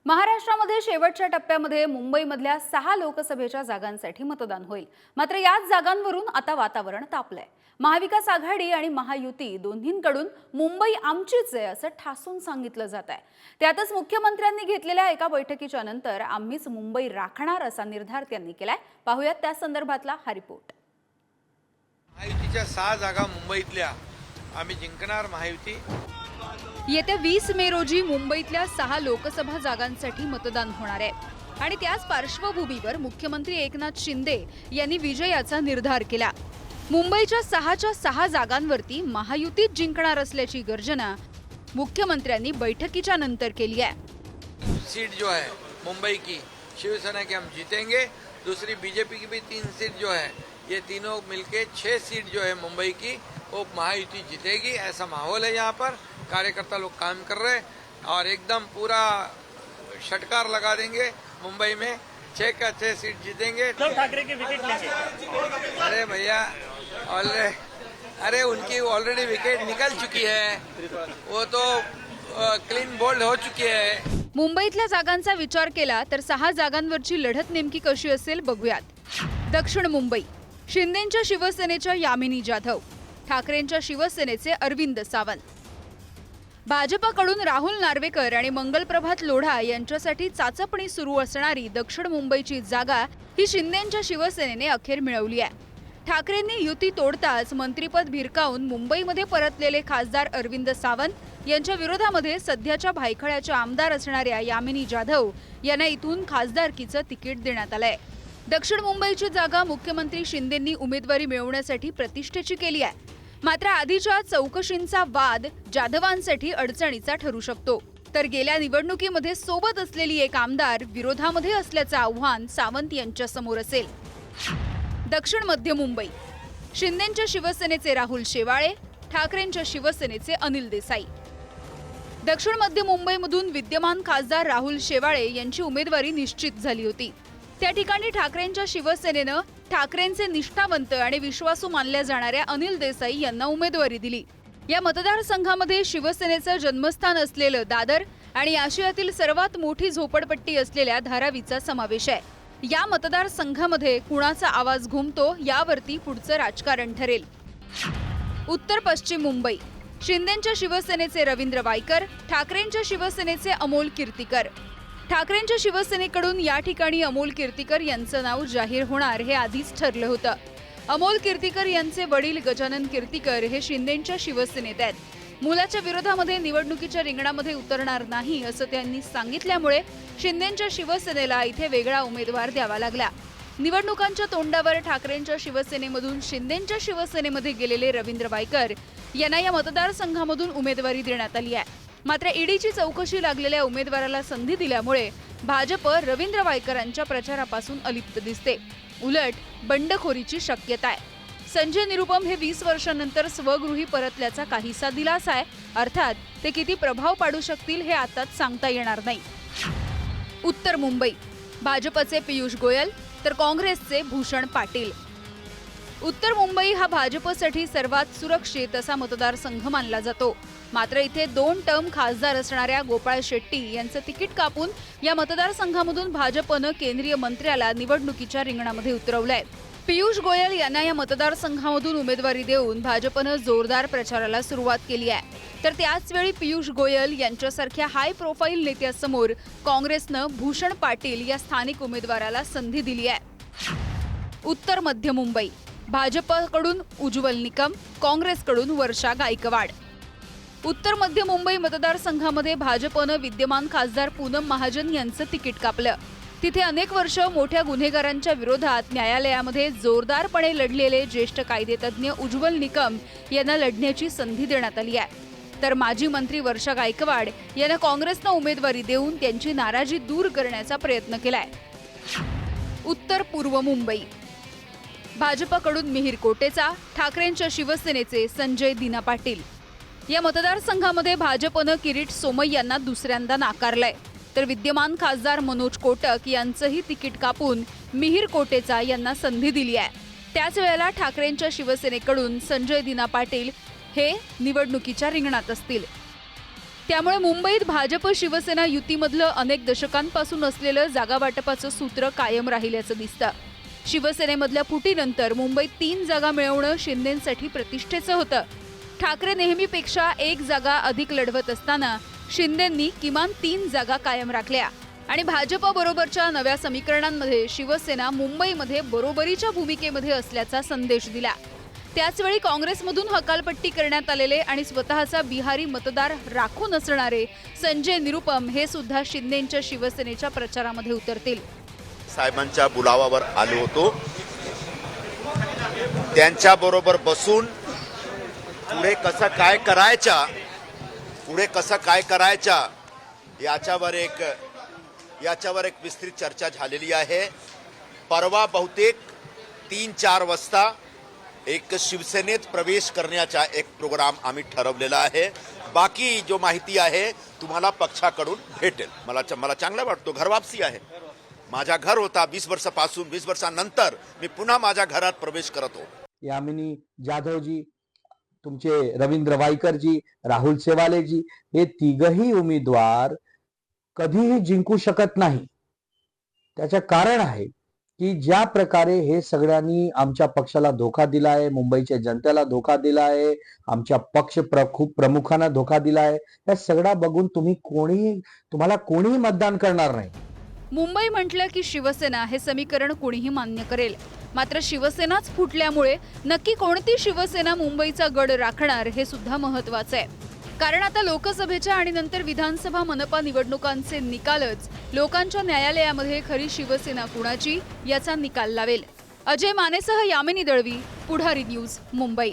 महाराष्ट्रामध्ये शेवटच्या टप्प्यामध्ये मुंबईमधल्या 6 लोकसभेच्या जागांसाठी मतदान होईल। मात्र याच जागांवरून आता वातावरण तापलंय। महाविकास आघाडी आणि महायुती दोन्हींकडून मुंबई आमचीच आहे असं ठासून सांगितलं जात आहे। त्यातच मुख्यमंत्र्यांनी घेतलेल्या एका बैठकीच्या नंतर आम्हीच मुंबई राखणार असा निर्धार त्यांनी केलाय। पाहूयात त्या संदर्भातला हा रिपोर्ट। महायुतीच्या 6 जागा मुंबईतल्या आम्ही जिंकणार महायुती। येत्या 20 मे रोजी मुंबईतल्या 6 लोकसभा जागांसाठी मतदान होणार आहे आणि त्याच पार्श्वभूमीवर मुख्यमंत्री एकनाथ शिंदे यांनी विजयाचा निर्धार केला। मुंबईच्या 6च्या 6 जागांवरती महायुतीत जिंकणार असल्याची गर्जना मुख्यमंत्र्यांनी बैठकीच्या नंतर केली आहे। सीट जो है मुंबई की शिवसेना की हम जीतेंगे, दूसरी बीजेपी की भी 3 सीट जो है, ये तीनों मिलके 6 सीट जो है मुंबई की वो महायुति जीतेगी। ऐसा माहौल है, यहाँ पर कार्यकर्ता लोग काम कर रहे हैं और एकदम पूरा षटकार लगा देंगे। मुंबई में 6 का 6 सीट जीतेंगे। ठाकरे के विकेट लेंगे। अरे भैया उनकी ऑलरेडी विकेट निकल चुकी है, वो तो क्लीन बोल्ड हो चुकी है। मुंबईतल्या जागांचा विचार केला तर 6 जागांवरची लढत नेमकी कशी असेल बघूयात। दक्षिण मुंबई, शिंदेंच्या शिवसेनेच्या यामिनी जाधव, ठाकरेंच्या शिवसेनेचे अरविंद सावंत। भाजपकडून राहुल नार्वेकर आणि मंगलप्रभात लोढा यांच्यासाठी चाचपणी सुरू असणारी दक्षिण मुंबईची जागा ही शिंदेंच्या शिवसेनेने अखेर मिळवली आहे। ठाकरेंनी युती तोडताच मंत्रिपद भिरकावून मुंबईमध्ये परतलेले खासदार अरविंद सावंत यांच्या विरोधामध्ये सध्याच्या भायखळ्याच्या आमदार असणाऱ्या यामिनी जाधव यांना इथून खासदारकीचं तिकीट देण्यात आलंय। दक्षिण मुंबईची जागा मुख्यमंत्री शिंदेंनी उमेदवारी मिळवण्यासाठी प्रतिष्ठेची केली आहे। मात्र आधीच्या चौकशींचा वाद जाधवांसाठी अडचणीचा ठरू शकतो। तर गेल्या निवडणुकीमध्ये सोबत असलेली एक आमदार विरोधामध्ये असल्याचं आव्हान सावंत यांच्या समोर असेल। दक्षिण मध्य मुंबई, शिंदेंच्या शिवसेनेचे राहुल शेवाळे, ठाकरेंच्या शिवसेनेचे अनिल देसाई। दक्षिण मध्य मुंबईमधून विद्यमान खासदार राहुल शेवाळे यांची उमेदवारी निश्चित झाली होती। त्या ठिकाणी ठाकरेंच्या शिवसेनेनं ठाकरेंचे निष्ठावंत आणि विश्वासू मानल्या जाणाऱ्या अनिल देसाई यांना उमेदवारी दिली। या मतदारसंघामध्ये शिवसेनेचं जन्मस्थान असलेलं दादर आणि आशियातील सर्वात मोठी झोपडपट्टी असलेल्या धारावीचा समावेश आहे। या मतदारसंघामध्ये कुणाचा आवाज घुमतो यावरती पुढचं राजकारण ठरेल। उत्तर पश्चिम मुंबई, शिंदेंच्या शिवसेनेचे रवींद्र वायकर, ठाकरेंच्या शिवसेनेचे अमोल कीर्तीकर। ठाकरेंच्या शिवसेनेकडून या ठिकाणी अमोल कीर्तीकर यांचं नाव जाहीर होणार हे आधीच ठरलं होतं। अमोल कीर्तीकर यांचे वडील गजानन कीर्तीकर हे शिंदेंच्या शिवसेनेत आहेत। मुलाच्या विरोधामध्ये निवडणुकीच्या रिंगणामध्ये उतरणार नाही असं त्यांनी सांगितल्यामुळे शिंदेंच्या शिवसेनेला इथे वेगळा उमेदवार द्यावा लागला। निवडणुकांच्या तोंडावर ठाकरेंच्या शिवसेनेमधून शिंदेंच्या शिवसेनेमध्ये गेलेले रवींद्र वायकर यांना या मतदारसंघामधून उमेदवारी देण्यात आली आहे। मात्र ईडीची चौकशी लागलेल्या उमेदवाराला संधी दिल्यामुळे भाजप रवींद्र वायकरांच्या प्रचारापासून अलिप्त दिसते। उलट बंडखोरीची शक्यता आहे। संजय निरुपम हे 20 वर्षांनंतर स्वगृही परतल्याचा काहीसा दिलासा आहे। अर्थात ते किती प्रभाव पाडू शकतील हे आताच सांगता येणार नाही। उत्तर मुंबई, भाजपचे पियुष गोयल तर काँग्रेसचे भूषण पाटील। उत्तर मुंबई हा भाजपसाठी सर्वात सुरक्षित असा मतदारसंघ मानला जातो। मात्र इथे 2 टर्म खासदार असणाऱ्या गोपाळ शेट्टी यांचं तिकीट कापून या मतदारसंघामधून भाजपनं केंद्रीय मंत्र्याला निवडणुकीच्या रिंगणामध्ये उतरवलंय। पियुष गोयल यांना या मतदारसंघामधून उमेदवारी देऊन भाजपनं जोरदार प्रचाराला सुरुवात केली आहे। तर त्याच वेळी पियुष गोयल यांच्यासारख्या हाय प्रोफाईल नेत्यासमोर काँग्रेसनं भूषण पाटील या स्थानिक उमेदवाराला संधी दिली आहे। उत्तर मध्य मुंबई, भाजपकडून उज्ज्वल निकम, काँग्रेसकडून वर्षा गायकवाड। उत्तर मध्य मुंबई मतदारसंघामध्ये भाजपनं विद्यमान खासदार पूनम महाजन यांचं तिकीट कापलं। तिथे अनेक वर्ष मोठ्या गुन्हेगारांच्या विरोधात न्यायालयामध्ये जोरदारपणे लढलेले ज्येष्ठ कायदेतज्ञ उज्ज्वल निकम यांना लढण्याची संधी देण्यात आली आहे। तर माजी मंत्री वर्षा गायकवाड यांना काँग्रेसनं उमेदवारी देऊन त्यांची नाराजी दूर करण्याचा प्रयत्न केलाय। उत्तर पूर्व मुंबई, भाजपकडून मिहिर कोटेचा, ठाकरेंच्या शिवसेनेचे संजय दिना पाटील। या मतदारसंघामध्ये भाजपनं किरीट सोमय्या यांना दुसऱ्यांदा नाकारलंय। तर विद्यमान खासदार मनोज कोटक यांचंही तिकीट कापून मिहिर कोटेचा यांना संधी दिली आहे। त्याच वेळेला ठाकरेंच्या शिवसेनेकडून संजय दिना पाटील हे निवडणुकीच्या रिंगणात असतील। त्यामुळे मुंबईत भाजप शिवसेना युतीमधलं अनेक दशकांपासून असलेलं जागा वाटपाचं सूत्र कायम राहिल्याचं दिसतं. शिवसेनेमधल्या फुटीनंतर मुंबईत 3 जागा मिळवणं शिंदेंसाठी प्रतिष्ठेचं होतं. ठाकरे नेहमीपेक्षा 1 जागा अधिक लढवत असताना शिंदेंनी किमान 3 जागा कायम राखल्या आणि भाजपबरोबरच्या नव्या समीकरणांमध्ये शिवसेना मुंबईमध्ये बरोबरीच्या भूमिकेमध्ये असल्याचा संदेश दिला. त्याचवेळी काँग्रेसमधून हकालपट्टी करण्यात आलेले आणि स्वतःचा बिहारी मतदार राखून असणारे संजय निरुपम हे सुद्धा शिंदेंच्या शिवसेनेच्या प्रचारामध्ये उतरतील. साहेबांच्या बुलावावर आलो होतो, त्यांच्या बरोबर बसून पुढे कसं काय करायचा याच्यावर एक विस्तृत चर्चा झालेली आहे. परवा बहुतेक 3-4 वाजता एक शिवसेनेत प्रवेश करण्याचा एक प्रोग्राम आम्ही ठरवलेला आहे. बाकी जो माहिती आहे तुम्हाला पक्षाकडून भेटेल. मला चांगला वाटतो. घरवापसी आहे. माझा घर होता 20 वर्षापासून, 20 वर्षानंतर मी पुन्हा माझ्या घरात प्रवेश करत हो. यामिनी जाधवजी, तुमचे रवींद्र वाईकरजी, राहुल सेवालेजी हे तिघही उमेदवार कधीही जिंकू शकत नाही. त्याचं कारण आहे की ज्या प्रकारे हे सगळ्यांनी आमच्या पक्षाला धोका दिला आहे, मुंबईच्या जनतेला धोका दिला आहे, आमच्या पक्ष खूप प्रमुखांना धोका दिला आहे, या सगळा बघून तुम्हाला कोणीही मतदान करणार नाही. मुंबई म्हटलं की शिवसेना हे समीकरण कोणीही मान्य करेल. मात्र शिवसेनाच फुटल्यामुळे नक्की कोणती शिवसेना मुंबईचा गड राखणार हे सुद्धा महत्त्वाचं आहे. कारण आता लोकसभेच्या आणि नंतर विधानसभा मनपा निवडणुकांचे निकालच लोकांच्या न्यायालयामध्ये खरी शिवसेना कुणाची याचा निकाल लावेल. अजय मानेसह यामिनी दळवी, पुढारी न्यूज, मुंबई.